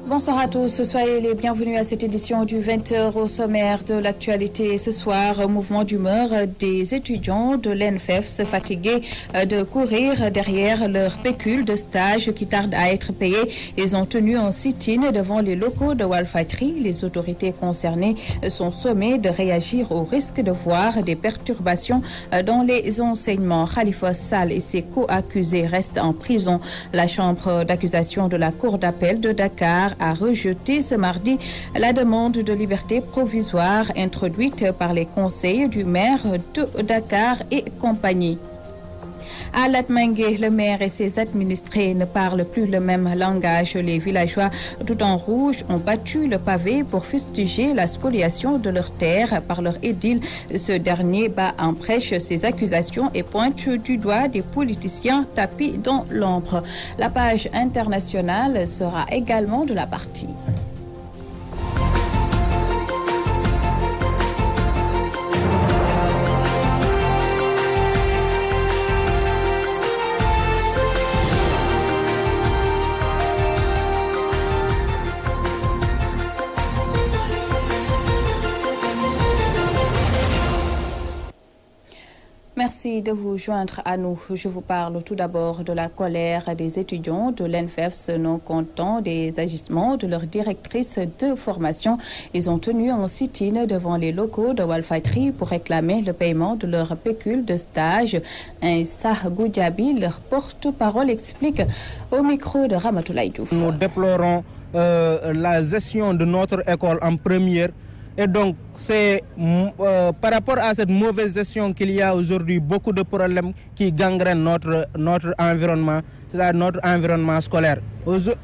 Bonsoir à tous, soyez les bienvenus à cette édition du 20h au sommaire de l'actualité. Ce soir, mouvement d'humeur des étudiants de l'ENFEFS fatigués de courir derrière leur pécule de stage qui tarde à être payé. Ils ont tenu un sit-in devant les locaux de Walfadjri. Les autorités concernées sont sommées de réagir au risque de voir des perturbations dans les enseignements. Khalifa Sall et ses co-accusés restent en prison. La chambre d'accusation de la Cour d'appel de Dakar a rejeté ce mardi la demande de liberté provisoire introduite par les conseils du maire de Dakar et compagnie. À Latmingué, le maire et ses administrés ne parlent plus le même langage. Les villageois, tout en rouge, ont battu le pavé pour fustiger la spoliation de leurs terres par leur édile. Ce dernier bat en prêche ses accusations et pointe du doigt des politiciens tapis dans l'ombre. La page internationale sera également de la partie. Merci de vous joindre à nous. Je vous parle tout d'abord de la colère des étudiants de l'ENFEFS non contents des agissements de leur directrice de formation. Ils ont tenu un sit-in devant les locaux de Walfadjri pour réclamer le paiement de leur pécule de stage. Issa Goudjabi, leur porte-parole, explique au micro de Ramatoulaye Diouf. Nous déplorons la gestion de notre école en première. Et donc, c'est par rapport à cette mauvaise gestion qu'il y a aujourd'hui beaucoup de problèmes qui gangrènent notre environnement, c'est-à-dire notre environnement scolaire.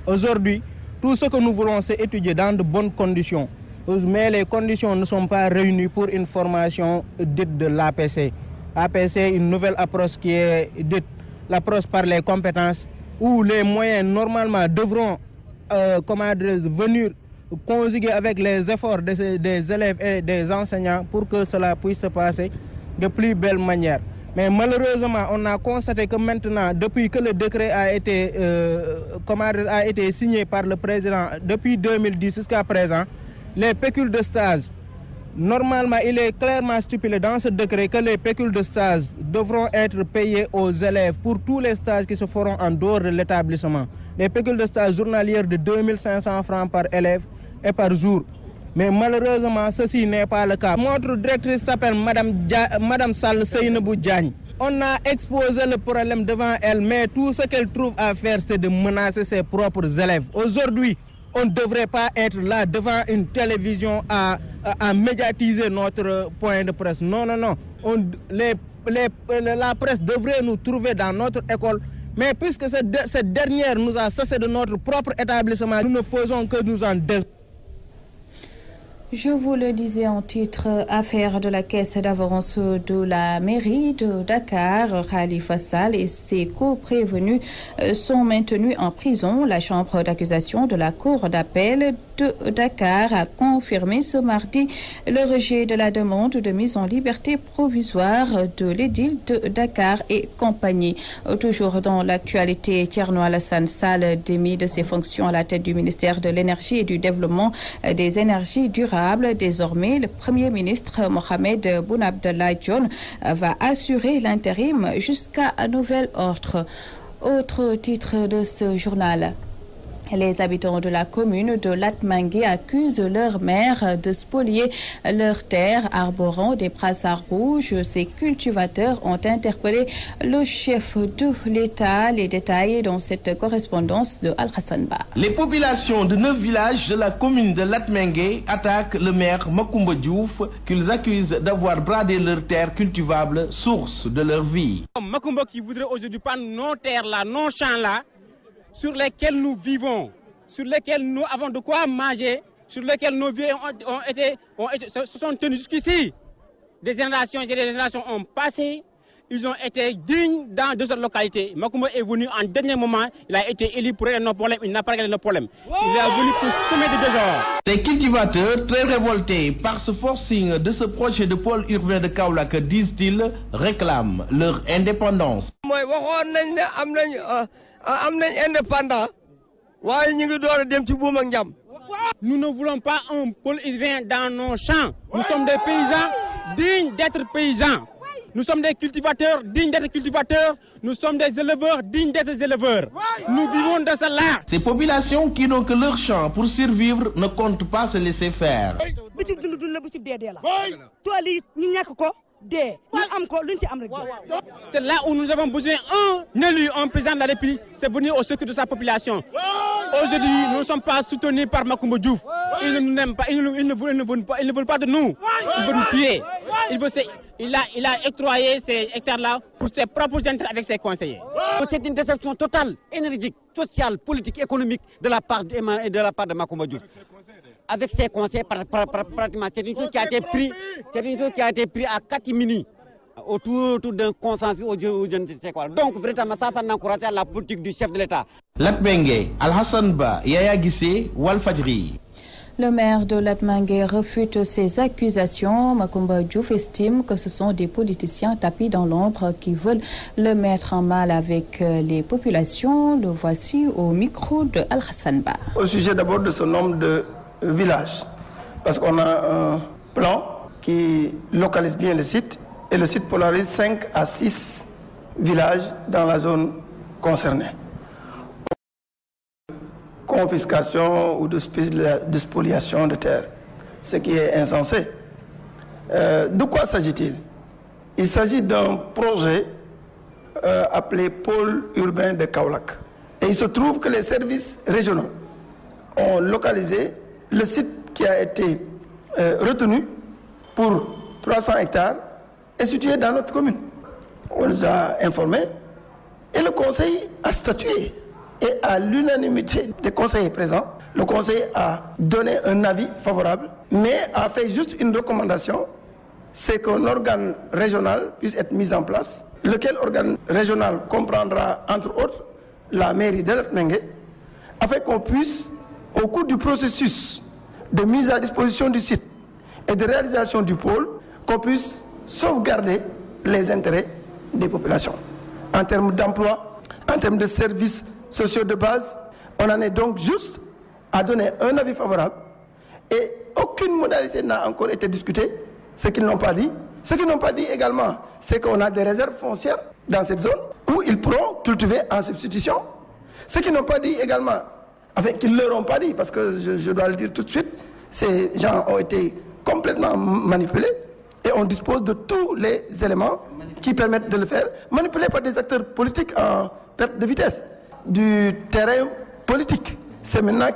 Aujourd'hui, tout ce que nous voulons, c'est étudier dans de bonnes conditions. Mais les conditions ne sont pas réunies pour une formation dite de l'APC. APC, une nouvelle approche qui est dite l'approche par les compétences, où les moyens normalement devront venir conjuguer avec les efforts des élèves et des enseignants pour que cela puisse se passer de plus belle manière. Mais malheureusement, on a constaté que maintenant, depuis que le décret a été signé par le président depuis 2010 jusqu'à présent, les pécules de stage, normalement, il est clairement stipulé dans ce décret que les pécules de stage devront être payées aux élèves pour tous les stages qui se feront en dehors de l'établissement. Les pécules de stage journalières de 2500 francs par élève et par jour. Mais malheureusement, ceci n'est pas le cas. Notre directrice s'appelle Madame Sall Seynabou Diagne. On a exposé le problème devant elle, mais tout ce qu'elle trouve à faire, c'est de menacer ses propres élèves. Aujourd'hui, on ne devrait pas être là devant une télévision à médiatiser notre point de presse. Non. La presse devrait nous trouver dans notre école. Mais puisque cette dernière nous a cessé de notre propre établissement, nous ne faisons que nous en désoler. Je vous le disais en titre, affaire de la caisse d'avance de la mairie de Dakar. Khalifa Sall et ses co-prévenus sont maintenus en prison. La chambre d'accusation de la Cour d'appel de Dakar a confirmé ce mardi le rejet de la demande de mise en liberté provisoire de l'édile de Dakar et compagnie. Toujours dans l'actualité, Thierno Alassane Sall, démis de ses fonctions à la tête du ministère de l'Énergie et du Développement des énergies durables. Désormais, le Premier ministre Mohamed Boun Abdallah Dionne va assurer l'intérim jusqu'à nouvel ordre. Autre titre de ce journal. Les habitants de la commune de Latmingué accusent leur maire de spolier leurs terres arborant des brassards rouges. Ces cultivateurs ont interpellé le chef de l'État. Les détails dans cette correspondance de Al-Hassan Ba. Les populations de 9 villages de la commune de Latmingué attaquent le maire Macoumba Diouf qu'ils accusent d'avoir bradé leurs terres cultivables, source de leur vie. Macoumba qui voudrait aujourd'hui prendre nos terres là, nos champs là, sur lesquels nous vivons, sur lesquels nous avons de quoi manger, sur lesquels nos vieux se sont tenus jusqu'ici. Des générations et des générations ont passé, ils ont été dignes de cette localité. Macoumba est venu en dernier moment, il a été élu pour régler nos problèmes, il n'a pas réglé nos problèmes. Il est venu pour semer du désordre. Les cultivateurs, très révoltés par ce forcing de ce projet de pôle urbain de Kaolack, disent-ils, réclament leur indépendance. Am nañ indépendant Nous ne voulons pas un pôle urbain dans nos champs. Nous sommes des paysans dignes d'être paysans. Nous sommes des cultivateurs dignes d'être cultivateurs. Nous sommes des éleveurs dignes d'être éleveurs. Nous vivons de cela. Ces populations qui n'ont que leur champ pour survivre ne comptent pas se laisser faire. C'est là où nous avons besoin d'un élu, un président de la République, c'est venir au secours de sa population. Aujourd'hui, nous ne sommes pas soutenus par Macoumba Diouf. Ils ne nous aiment pas, ils ne veulent pas de nous. Ils veulent nous tuer. Il a octroyé ces hectares-là pour ses propres intérêts avec ses conseillers. C'est une déception totale, énergique, sociale, politique, économique de la part de Macoumba Diouf. Avec ses conseils, pratiquement, c'est une chose qui a été prise à catimini autour d'un consensus ou je ne sais quoi. Donc, vraiment, ça n'encourage pas la politique du chef de l'État. Latmingué, Al-Hassan Ba, Yaya Gissé, Walfadjri. Le maire de Latmingué refute ces accusations. Macoumba Diouf estime que ce sont des politiciens tapis dans l'ombre qui veulent le mettre en mal avec les populations. Le voici au micro de Al-Hassan Ba. Au sujet d'abord de ce nombre de villages, parce qu'on a un plan qui localise bien le site et le site polarise 5 à 6 villages dans la zone concernée. Confiscation ou de spoliation de terre, ce qui est insensé. De quoi s'agit-il? Il s'agit d'un projet appelé Pôle urbain de Kaolack. Et il se trouve que les services régionaux ont localisé le site qui a été retenu pour 300 hectares est situé dans notre commune. On nous a informés et le conseil a statué. Et à l'unanimité des conseillers présents, le conseil a donné un avis favorable, mais a fait juste une recommandation, c'est qu'un organe régional puisse être mis en place, lequel organe régional comprendra entre autres la mairie de Latmingué, afin qu'on puisse, au cours du processus de mise à disposition du site et de réalisation du pôle, qu'on puisse sauvegarder les intérêts des populations. En termes d'emploi, en termes de services sociaux de base, on en est donc juste à donner un avis favorable et aucune modalité n'a encore été discutée, ce qu'ils n'ont pas dit. Ce qu'ils n'ont pas dit également, c'est qu'on a des réserves foncières dans cette zone où ils pourront cultiver en substitution. Ce qu'ils n'ont pas dit également, enfin qu'ils ne leur ont pas dit, parce que je dois le dire tout de suite, ces gens ont été complètement manipulés et on dispose de tous les éléments qui permettent de le faire, manipulés par des acteurs politiques en perte de vitesse du terrain politique. C'est maintenant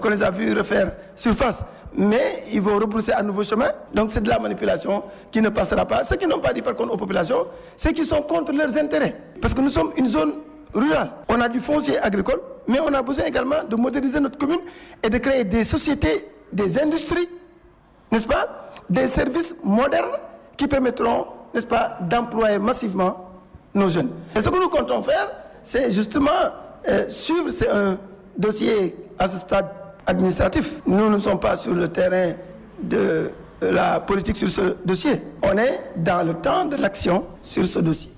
qu'on les a vus refaire surface. Mais ils vont rebrousser à nouveau chemin. Donc c'est de la manipulation qui ne passera pas. Ce qu'ils n'ont pas dit par contre aux populations, c'est qu'ils sont contre leurs intérêts. Parce que nous sommes une zone rurale. On a du foncier agricole, mais on a besoin également de moderniser notre commune et de créer des sociétés, des industries, n'est-ce pas, des services modernes qui permettront, n'est-ce pas, d'employer massivement nos jeunes. Et ce que nous comptons faire, c'est justement suivre, c'est un dossier à ce stade administratif. Nous ne sommes pas sur le terrain de la politique sur ce dossier. On est dans le temps de l'action sur ce dossier.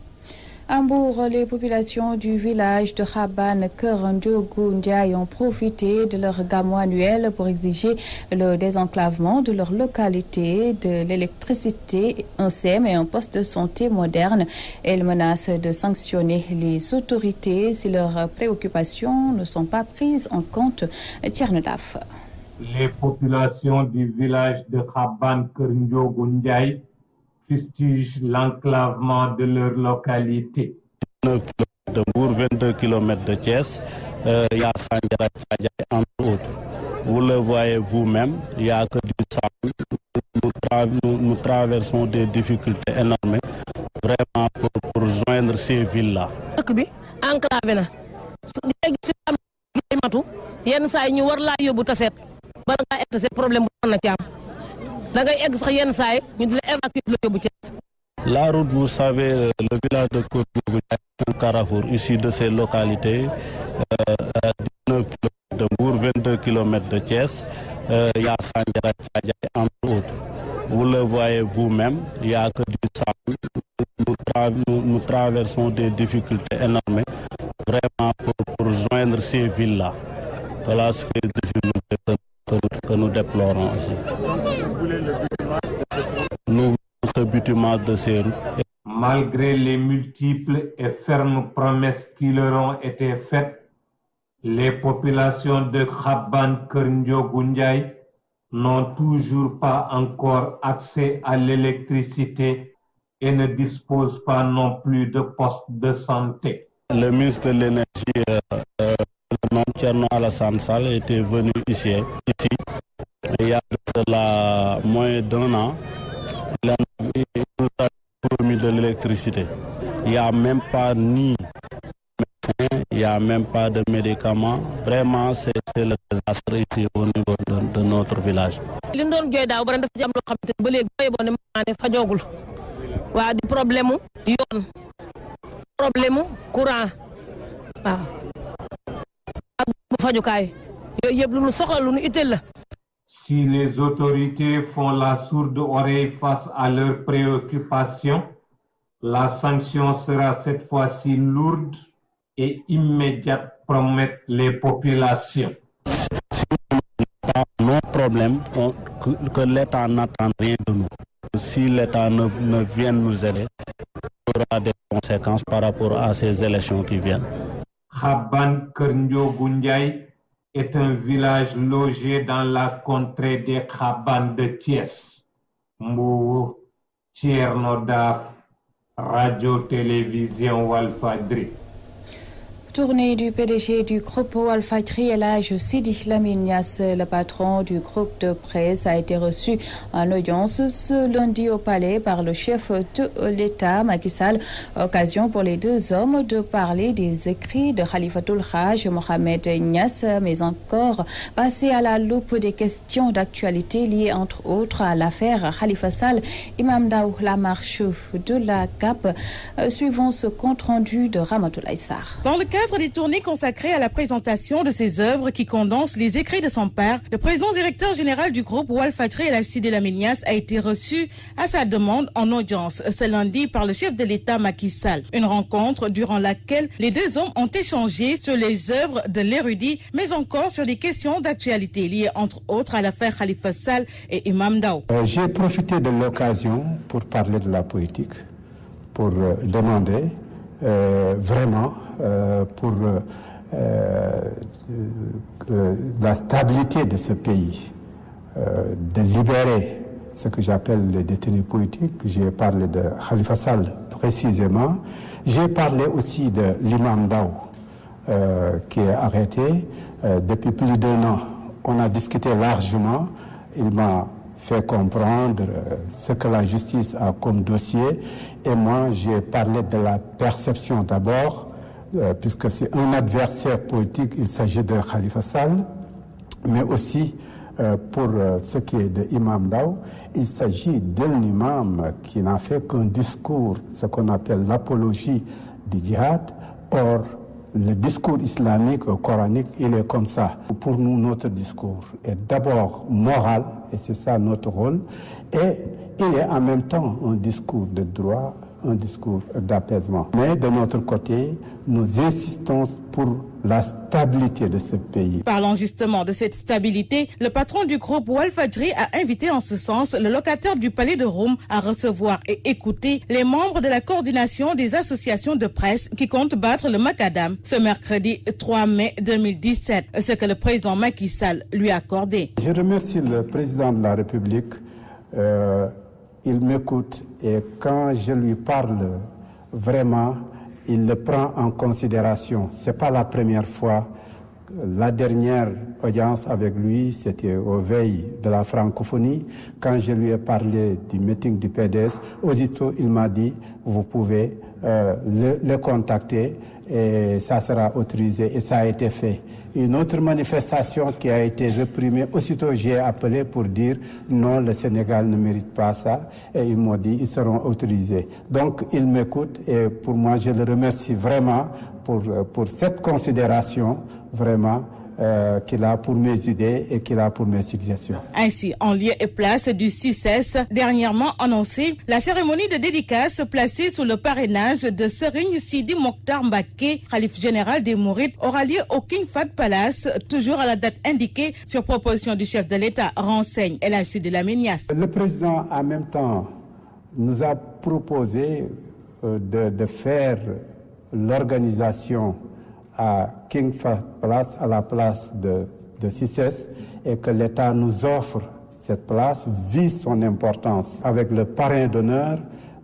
À Mbour, les populations du village de Khaban, Keur Ndiogou Ndiaye ont profité de leur gamo annuel pour exiger le désenclavement de leur localité, de l'électricité, un CEM et un poste de santé moderne. Elles menacent de sanctionner les autorités si leurs préoccupations ne sont pas prises en compte. Tchernodaf. Les populations du village de Khaban, Keur Ndiogou Ndiaye fustigent l'enclavement de leur localité. 19 km de Mbour, 22 km de Thiès, il y a Sandiara Tchadjaï, entre autres. Vous le voyez vous-même, il n'y a que du sable. Nous traversons des difficultés énormes vraiment pour joindre ces villes-là. Enclavé La route, vous savez, le village de Keur est un carrefour issu de ces localités, 19 km de Mbour, 22 km de Thiès, il y a Sandiara Tchadjaï, entre autres. Vous le voyez vous-même, il n'y a que du sable. nous traversons des difficultés énormes vraiment pour joindre ces villes-là. Voilà ce que que nous déplorons aussi. Nous voulons le bitumage de ces routes. Malgré les multiples et fermes promesses qui leur ont été faites, les populations de Khaban Kerndio-Goundiaï n'ont toujours pas encore accès à l'électricité et ne disposent pas non plus de postes de santé. Le ministre de l'Énergie, le nom Thierno Alassane Sall, était venu ici il y a moins d'1 an. Il nous a promis de l'électricité. Il n'y a même pas ni médecin, il n'y a même pas de médicaments. Vraiment, c'est le désastre ici au niveau de notre village. li ñu doon jooy daaw ba ren dafa ci am loo xamante ne ba léegi booy boo ne maa ne fajoogul waa di problème mu yoon problème mu courant waaw ak bu fajukaay yooyu yëpp lu ñu soxla lu ñu itteel la. Si les autorités font la sourde oreille face à leurs préoccupations, la sanction sera cette fois-ci lourde et immédiate, promettent les populations. Nos problèmes, que l'État n'attend rien de nous. Si l'État ne vient nous aider, il y aura des conséquences par rapport à ces élections qui viennent. Khaban Kerndio-Goundiaï est un village logé dans la contrée des Khaban de Thiès. Mbour, Thierno Daf, Radio-Télévision Walfadri. Tournée du PDG du groupe Walfadjri, El Hadji Sidi Lamine Niass, le patron du groupe de presse, a été reçu en audience ce lundi au palais par le chef de l'État, Macky Sall. Occasion pour les deux hommes de parler des écrits de Khalifatul Haj Mohamed Niass, mais encore passer à la loupe des questions d'actualité liées entre autres à l'affaire Khalifa Sall, Imam Ndao, la marche de la CAP. Suivons ce compte rendu de Ramatoulaye Sarr. Dans le cadre des tournées consacrées à la présentation de ses œuvres qui condensent les écrits de son père, le président directeur général du groupe Walfadjri, El Hadji Sidi Lamine Niass, a été reçu à sa demande en audience ce lundi par le chef de l'État Macky Sall. Une rencontre durant laquelle les deux hommes ont échangé sur les œuvres de l'érudit, mais encore sur des questions d'actualité liées entre autres à l'affaire Khalifa Sall et Imam Ndao. J'ai profité de l'occasion pour parler de la politique, pour demander vraiment pour la stabilité de ce pays, de libérer ce que j'appelle les détenus politiques. J'ai parlé de Khalifa Sall précisément. J'ai parlé aussi de l'imam Ndao qui est arrêté depuis plus d'1 an. On a discuté largement. Il m'a fait comprendre ce que la justice a comme dossier. Et moi, j'ai parlé de la perception d'abord, puisque c'est un adversaire politique, il s'agit de Khalifa Sall, mais aussi pour ce qui est de Imam Ndao, il s'agit d'un imam qui n'a fait qu'un discours, ce qu'on appelle l'apologie du djihad. Or, le discours islamique, coranique, il est comme ça. Pour nous, notre discours est d'abord moral, et c'est ça notre rôle, et il est en même temps un discours de droit, un discours d'apaisement. Mais de notre côté, nous insistons pour la stabilité de ce pays. Parlant justement de cette stabilité, le patron du groupe Walfadjri a invité en ce sens le locataire du palais de Rome à recevoir et écouter les membres de la coordination des associations de presse qui comptent battre le macadam ce mercredi 3 mai 2017, ce que le président Macky Sall lui a accordé. Je remercie le président de la République. Il m'écoute et quand je lui parle, vraiment, il le prend en considération. Ce n'est pas la première fois. La dernière audience avec lui, c'était aux veilles de la francophonie. Quand je lui ai parlé du meeting du PDS, aussitôt il m'a dit, vous pouvez le contacter et ça sera autorisé et ça a été fait. Une autre manifestation qui a été réprimée, aussitôt j'ai appelé pour dire non, le Sénégal ne mérite pas ça et ils m'ont dit ils seront autorisés. Donc il m'écoute et pour moi je le remercie vraiment pour cette considération vraiment qu'il a pour mes idées et qu'il a pour mes suggestions. Ainsi, en lieu et place du 6S, dernièrement annoncé, la cérémonie de dédicace placée sous le parrainage de Serigne Sidi Mokhtar Mbacké, khalife général des Mourides, aura lieu au King Fahd Palace, toujours à la date indiquée sur proposition du chef de l'État, renseigne El Hadji Sidi Lamine Niasse. Le président, en même temps, nous a proposé de faire l'organisation à King Fahd Palace, à la place de 6S, et que l'État nous offre cette place, vu son importance, avec le parrain d'honneur,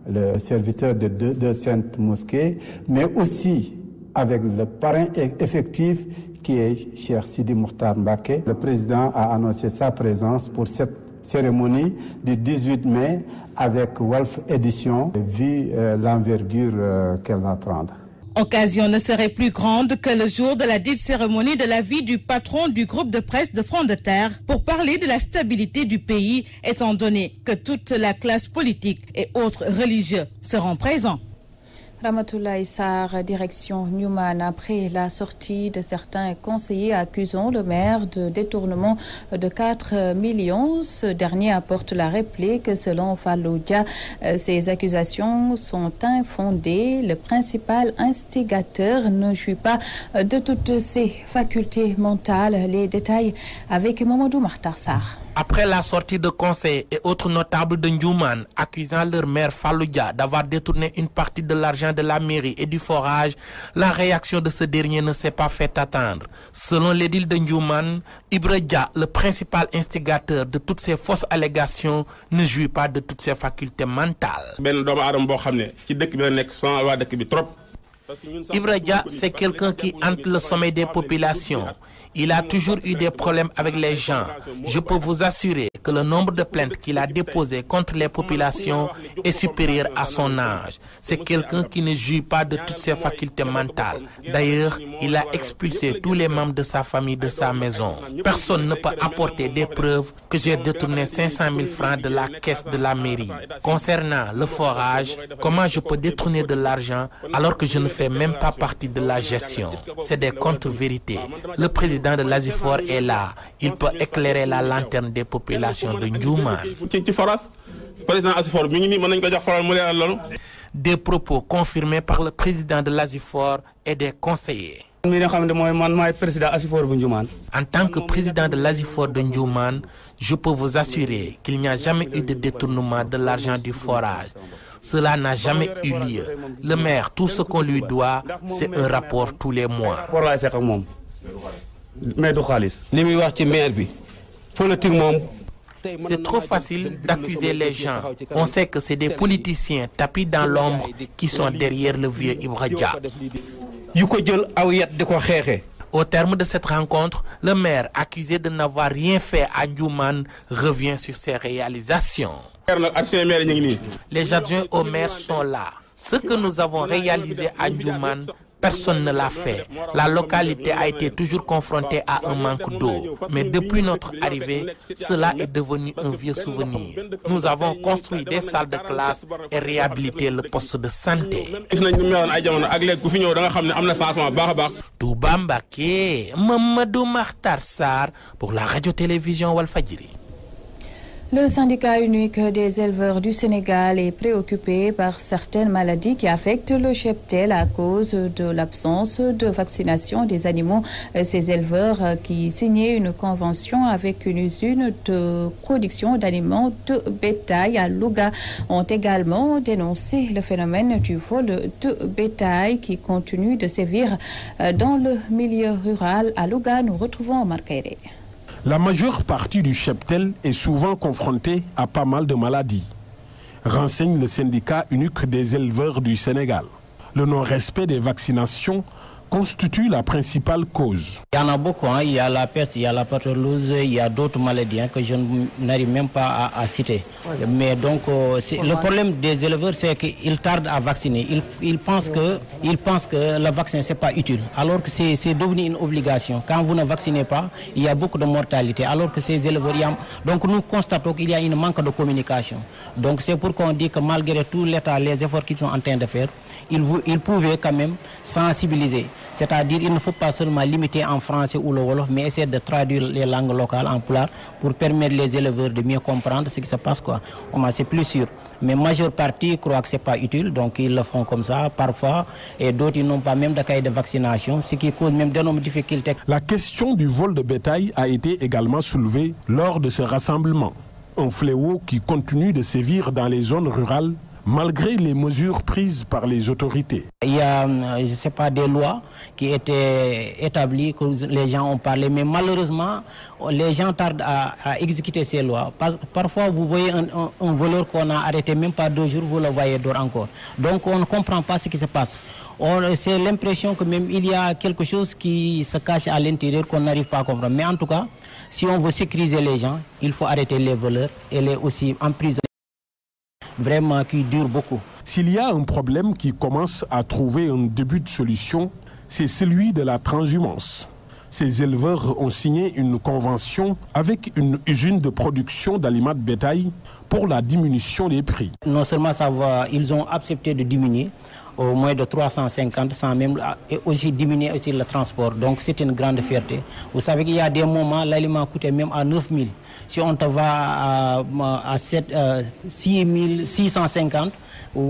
le serviteur de deux saintes mosquées, mais aussi avec le parrain effectif qui est Cheikh Sidi Mokhtar Mbacké. Le président a annoncé sa présence pour cette cérémonie du 18 mai avec Walf Édition, vu l'envergure qu'elle va prendre. Occasion ne serait plus grande que le jour de la dite cérémonie de la vie du patron du groupe de presse de Front de Terre pour parler de la stabilité du pays, étant donné que toute la classe politique et autres religieux seront présents. Ramatoulaye Sarr, direction Newman, après la sortie de certains conseillers accusant le maire de détournement de 4 millions. Ce dernier apporte la réplique. Selon Fallou Dia, ces accusations sont infondées. Le principal instigateur ne jouit pas de toutes ses facultés mentales. Les détails avec Mamadou Makhtar Sarr. Après la sortie de conseils et autres notables de Newman accusant leur maire Fallou Dia d'avoir détourné une partie de l'argent de la mairie et du forage, la réaction de ce dernier ne s'est pas fait attendre. Selon l'édile de Newman, Ibra Dia, le principal instigateur de toutes ces fausses allégations, ne jouit pas de toutes ses facultés mentales. Ibra Dia, c'est quelqu'un qui hante le sommeil des populations. Il a toujours eu des problèmes avec les gens. Je peux vous assurer que le nombre de plaintes qu'il a déposées contre les populations est supérieur à son âge. C'est quelqu'un qui ne jouit pas de toutes ses facultés mentales. D'ailleurs, il a expulsé tous les membres de sa famille de sa maison. Personne ne peut apporter des preuves que j'ai détourné 500 000 francs de la caisse de la mairie. Concernant le forage, comment je peux détourner de l'argent alors que je ne fais même pas partie de la gestion? C'est des contre-vérités. Le président de l'Asifor est là. Il peut éclairer la lanterne des populations de Newman. Des propos confirmés par le président de l'Asifor et des conseillers. En tant que président de l'Asifor de Newman, je peux vous assurer qu'il n'y a jamais eu de détournement de l'argent du forage. Cela n'a jamais eu lieu. Le maire, tout ce qu'on lui doit, c'est un rapport tous les mois. C'est trop facile d'accuser les gens. On sait que c'est des politiciens tapis dans l'ombre qui sont derrière le vieux Ibra Dia. Au terme de cette rencontre, le maire, accusé de n'avoir rien fait à Newman, revient sur ses réalisations. Les adjoints au maire sont là. Ce que nous avons réalisé à Newman, personne ne l'a fait. La localité a été toujours confrontée à un manque d'eau. Mais depuis notre arrivée, cela est devenu un vieux souvenir. Nous avons construit des salles de classe et réhabilité le poste de santé. Touba Mbacké, Mamadou Makhtar Sarr pour la radio-télévision Walfadjri. Le syndicat unique des éleveurs du Sénégal est préoccupé par certaines maladies qui affectent le cheptel à cause de l'absence de vaccination des animaux. Ces éleveurs qui signaient une convention avec une usine de production d'aliments de bétail à Louga ont également dénoncé le phénomène du vol de bétail qui continue de sévir dans le milieu rural. À Louga, nous retrouvons Omar Kairé. La majeure partie du cheptel est souvent confrontée à pas mal de maladies, renseigne le syndicat unique des éleveurs du Sénégal. Le non-respect des vaccinations constitue la principale cause. Il y en a beaucoup, il y a la peste, il y a la pathologie, il y a d'autres maladies que je n'arrive même pas à citer. Mais donc, le problème des éleveurs, c'est qu'ils tardent à vacciner. Ils pensent que le vaccin, ce n'est pas utile, alors que c'est devenu une obligation. Quand vous ne vaccinez pas, il y a beaucoup de mortalité, alors que ces éleveurs... Donc nous constatons qu'il y a un manque de communication. Donc c'est pourquoi on dit que malgré tout l'État, les efforts qu'ils sont en train de faire, ils pouvaient quand même sensibiliser C'est-à-dire il ne faut pas seulement limiter en français ou le wolof, mais essayer de traduire les langues locales en pulaar pour permettre les éleveurs de mieux comprendre ce qui se passe, quoi. C'est plus sûr. Mais majeure partie croient que c'est pas utile, donc ils le font comme ça parfois, et d'autres ils n'ont pas même de cahier de vaccination, ce qui cause même d'énormes difficultés. La question du vol de bétail a été également soulevée lors de ce rassemblement. Un fléau qui continue de sévir dans les zones rurales malgré les mesures prises par les autorités. Il y a, je ne sais pas, des lois qui étaient établies, que les gens ont parlé, mais malheureusement, les gens tardent à exécuter ces lois. Parfois, vous voyez un voleur qu'on a arrêté même pas 2 jours, vous le voyez dehors encore. Donc, on ne comprend pas ce qui se passe. C'est l'impression que même il y a quelque chose qui se cache à l'intérieur qu'on n'arrive pas à comprendre. Mais en tout cas, si on veut sécuriser les gens, il faut arrêter les voleurs et les aussi emprisonner. Vraiment qui dure beaucoup. S'il y a un problème qui commence à trouver un début de solution, c'est celui de la transhumance. Ces éleveurs ont signé une convention avec une usine de production d'aliments de bétail pour la diminution des prix. Non seulement ça va, ils ont accepté de diminuer au moins de 350, sans même et aussi diminuer aussi le transport. Donc c'est une grande fierté. Vous savez qu'il y a des moments, l'aliment coûtait même à 9 000. Si on te va à 650,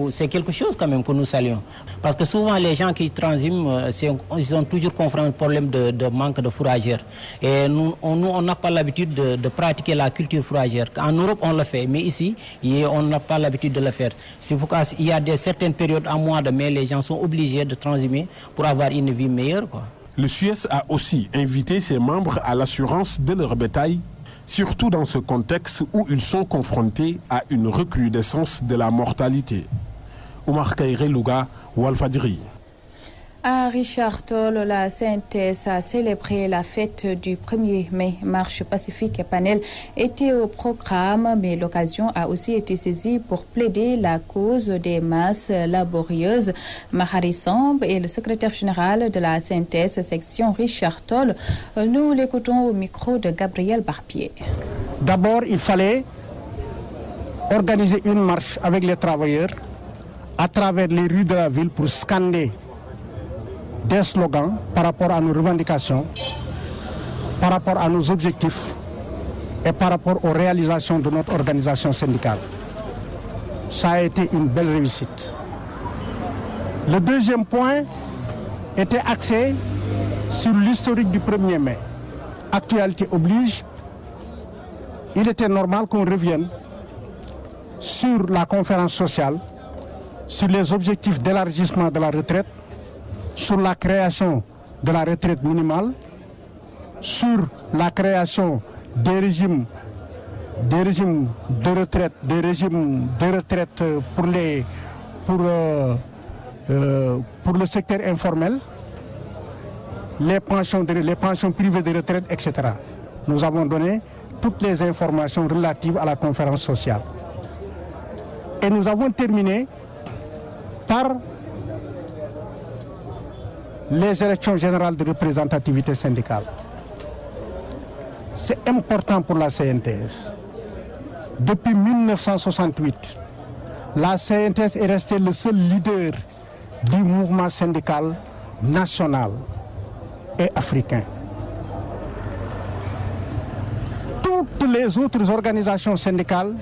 c'est quelque chose quand même que nous saluons. Parce que souvent les gens qui transhument, ils sont toujours confrontés au problème de manque de fourragères. Et nous, on n'a pas l'habitude de pratiquer la culture fourragère. En Europe, on le fait, mais ici, on n'a pas l'habitude de le faire. C'est pourquoi il y a certaines périodes en mois de mai, les gens sont obligés de transhumer pour avoir une vie meilleure, quoi. Le SUES a aussi invité ses membres à l'assurance de leur bétail, surtout dans ce contexte où ils sont confrontés à une recrudescence de la mortalité. Oumar Kairé Louga, Walfadjri. À Richard Toll, la CNTS a célébré la fête du 1er mai. Marche pacifique et panel étaient au programme, mais l'occasion a aussi été saisie pour plaider la cause des masses laborieuses. Mahari Samb est le secrétaire général de la CNTS section Richard Toll. Nous l'écoutons au micro de Gabriel Barbier. D'abord, il fallait organiser une marche avec les travailleurs à travers les rues de la ville pour scander des slogans par rapport à nos revendications, par rapport à nos objectifs et par rapport aux réalisations de notre organisation syndicale. Ça a été une belle réussite. Le deuxième point était axé sur l'historique du 1er mai. Actualité oblige, il était normal qu'on revienne sur la conférence sociale, sur les objectifs d'élargissement de la retraite, sur la création de la retraite minimale, sur la création des régimes de retraite, pour le secteur informel, les pensions privées de retraite, etc. Nous avons donné toutes les informations relatives à la conférence sociale. Et nous avons terminé par les élections générales de représentativité syndicale. C'est important pour la CNTS. Depuis 1968, la CNTS est restée le seul leader du mouvement syndical national et africain. Toutes les autres organisations syndicales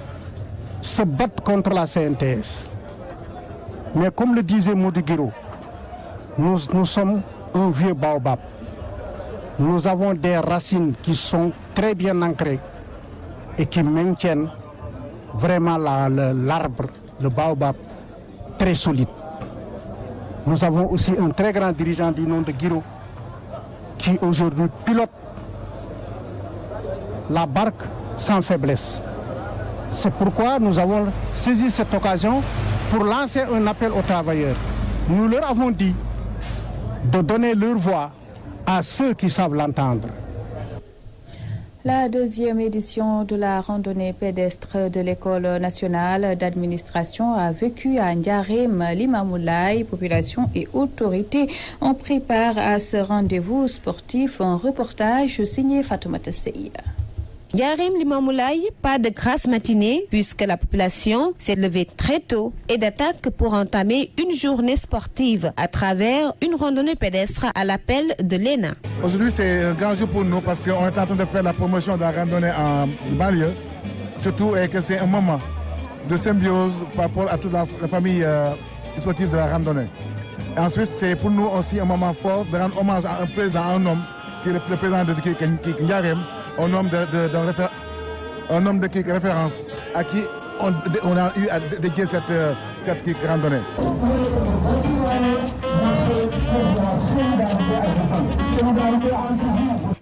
se battent contre la CNTS. Mais comme le disait Mody Guiro, nous sommes un vieux baobab. Nous avons des racines qui sont très bien ancrées et qui maintiennent vraiment l'arbre, le baobab, très solide. Nous avons aussi un très grand dirigeant du nom de Guiro qui aujourd'hui pilote la barque sans faiblesse. C'est pourquoi nous avons saisi cette occasion pour lancer un appel aux travailleurs. Nous leur avons dit de donner leur voix à ceux qui savent l'entendre. La deuxième édition de la randonnée pédestre de l'École nationale d'administration a vécu à Ndiarème. Limamoulaye, population et autorités ont pris part à ce rendez-vous sportif. Un reportage signé Fatoumata Sey. Ndiarème Limamoulaye, pas de grasse matinée puisque la population s'est levée très tôt et d'attaque pour entamer une journée sportive à travers une randonnée pédestre à l'appel de l'ENA. Aujourd'hui, c'est un grand jour pour nous parce qu'on est en train de faire la promotion de la randonnée en banlieue, surtout et que c'est un moment de symbiose par rapport à toute la famille sportive de la randonnée. Et ensuite, c'est pour nous aussi un moment fort de rendre hommage à un homme qui est le président de Ndiarème, un homme de référence à qui on a eu à dédier cette randonnée.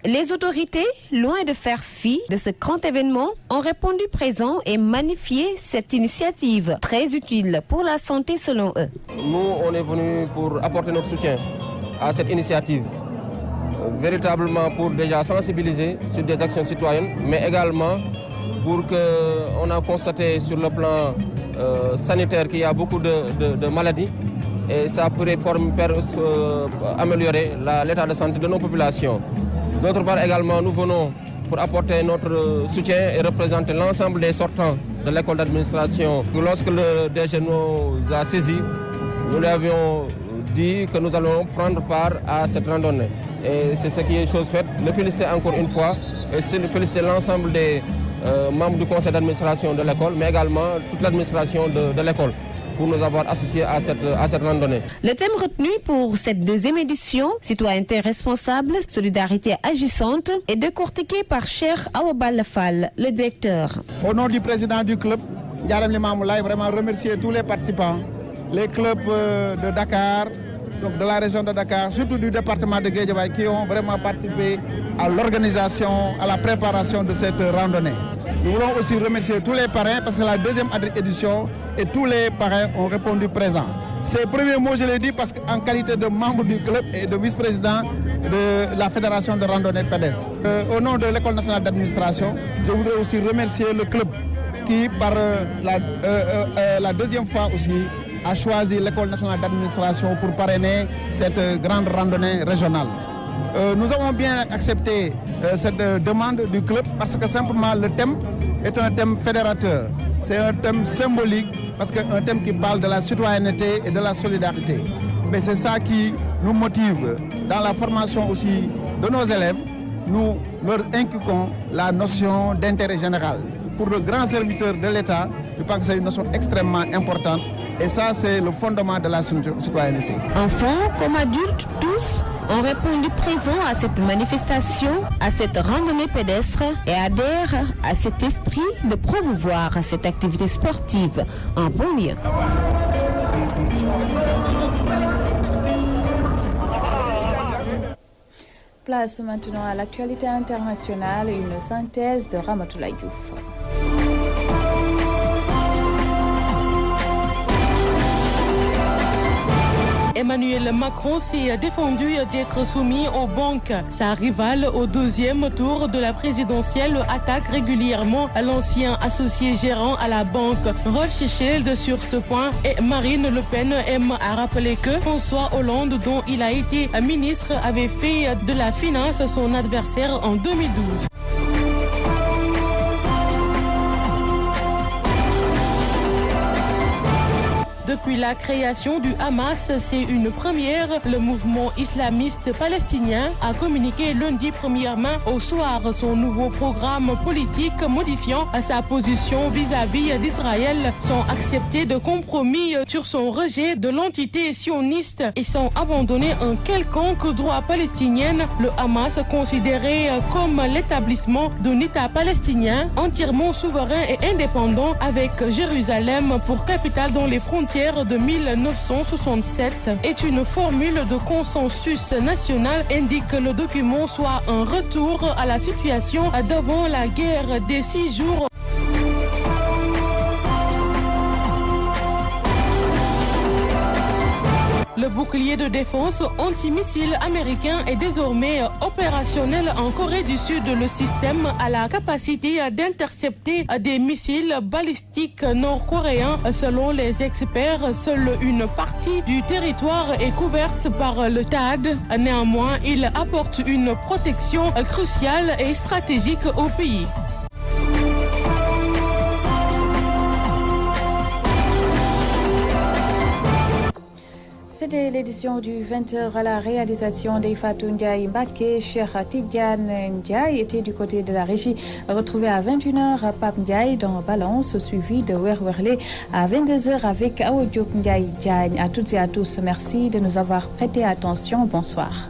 Les autorités, loin de faire fi de ce grand événement, ont répondu présent et magnifié cette initiative très utile pour la santé selon eux. Nous, on est venus pour apporter notre soutien à cette initiative. Véritablement pour déjà sensibiliser sur des actions citoyennes, mais également pour qu'on a constaté sur le plan sanitaire qu'il y a beaucoup de maladies et ça pourrait améliorer l'état de santé de nos populations. D'autre part également, nous venons pour apporter notre soutien et représenter l'ensemble des sortants de l'école d'administration. Lorsque le DG nous a saisis, nous lui avions dit que nous allons prendre part à cette randonnée. Et c'est ce qui est chose faite. Le féliciter encore une fois et féliciter l'ensemble des membres du conseil d'administration de l'école, mais également toute l'administration de l'école pour nous avoir associés à cette randonnée. Le thème retenu pour cette deuxième édition, citoyenneté responsable, solidarité agissante, est décortiqué par Cheikh Awabal Fall, le directeur. Au nom du président du club, Ndiarème Limamoulaye, vraiment remercier tous les participants, les clubs de Dakar, donc de la région de Dakar, surtout du département de Guédiawaye, qui ont vraiment participé à l'organisation, à la préparation de cette randonnée. Nous voulons aussi remercier tous les parrains parce que c'est la deuxième édition et tous les parrains ont répondu présents. Ces premiers mots, je l'ai dit parce qu'en qualité de membre du club et de vice-président de la fédération de randonnée pédestre. Au nom de l'école nationale d'administration, je voudrais aussi remercier le club qui, par la deuxième fois aussi, a choisi l'école nationale d'administration pour parrainer cette grande randonnée régionale. Nous avons bien accepté cette demande du club parce que simplement le thème est un thème fédérateur. C'est un thème symbolique parce qu'un thème qui parle de la citoyenneté et de la solidarité. Mais c'est ça qui nous motive dans la formation aussi de nos élèves. Nous leur inculquons la notion d'intérêt général. Pour le grand serviteur de l'État, je pense que c'est une notion extrêmement importante. Et ça, c'est le fondement de la citoyenneté. Enfants comme adultes, tous ont répondu présent à cette manifestation, à cette randonnée pédestre et adhèrent à cet esprit de promouvoir cette activité sportive en banlieue. Place maintenant à l'actualité internationale, une synthèse de Ramatoulaye Diouf. Emmanuel Macron s'est défendu d'être soumis aux banques. Sa rivale au deuxième tour de la présidentielle attaque régulièrement l'ancien associé gérant à la banque Rothschild sur ce point et Marine Le Pen aime à rappeler que François Hollande, dont il a été ministre, avait fait de la finance son adversaire en 2012. Depuis la création du Hamas, c'est une première. Le mouvement islamiste palestinien a communiqué lundi 1er mai au soir son nouveau programme politique modifiant sa position vis-à-vis d'Israël sans accepter de compromis sur son rejet de l'entité sioniste et sans abandonner un quelconque droit palestinien. Le Hamas considéré comme l'établissement d'un État palestinien entièrement souverain et indépendant avec Jérusalem pour capitale dans les frontières de 1967 est une formule de consensus national, indique le document, soit un retour à la situation d'avant la guerre des 6 jours. Le bouclier de défense antimissile américain est désormais opérationnel en Corée du Sud. Le système a la capacité d'intercepter des missiles balistiques nord-coréens. Selon les experts, seule une partie du territoire est couverte par le THAAD. Néanmoins, il apporte une protection cruciale et stratégique au pays. C'était l'édition du 20h à la réalisation d'Eifatou Ndiaye Mbaké. Cheikh Tidiane Ndiaye était du côté de la régie. Retrouvé à 21h, Pape Ndiaye dans Balance, suivi de Werwerlé à 22h avec Awo Diop Ndiaye Diagne. À toutes et à tous, merci de nous avoir prêté attention. Bonsoir.